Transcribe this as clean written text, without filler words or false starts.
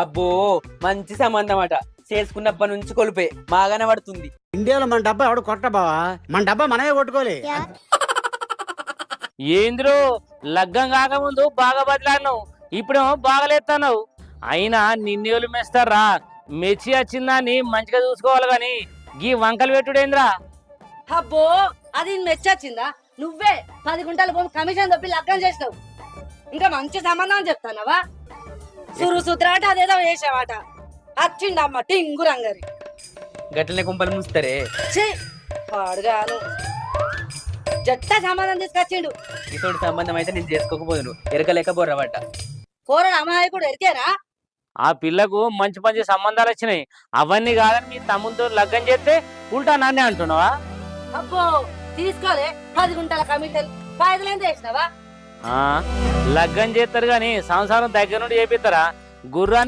అబ్బో మంచి సంబంధం అట. చేసుకున్నప్పటి నుంచి కొలిపే బాగానే పడుతుంది. ఇండియాలో మన డబ్బా ఎవడు కొట్ట బావా, మన డబ్బా మనమే కొట్టుకోలే. ఏంద్రో లగ్గం కాకముందు బాగా బదిలాడినావు, ఇప్పుడేమో బాగలేస్తున్నావు. అయినా నిన్నేళ్ళు మెస్తారా? మెచ్చి వచ్చిందాన్ని మంచిగా చూసుకోవాలి గాని గీ వంకలు పెట్టుడేంద్రా? అబ్బో అది మెచ్చొచ్చిందా? నువ్వే 10 గుంటల భూమి కమిషన్ తప్పి లగ్గం చేసినావు. ఇంకా మంచి సంబంధం అని చెప్తానవా? సురు సూత్రాట అదేదో వేసావాట. వచ్చిండమ్మ టింగు రంగరి. గట్లనే కుంపలు ముంచుతారే. పాడుగాను జట్ట సంబంధం తీసుకొచ్చిండు. ఇతోటి సంబంధం అయితే నేను చేసుకోకపోదును, ఎరకలేక బొర్రబట్ట. కూరడు అమాయకుడు ఎరికేరా? ఆ పిల్లకు మంచి మంచి సంబంధాలు వచ్చినాయి. అవన్నీ కాదని మీ తమ్ముతో లగ్గం చేస్తే ఉల్టా నాన్నే అంటున్నావా? అబ్బో తీసుకోలే 10 గుంటల కమిషన్ ఫైదలేం చేసినావా? లగ్గం చేస్తారు గాని సంసారం దగ్గర నుండి చేపిస్తారా? గుర్రాన్ని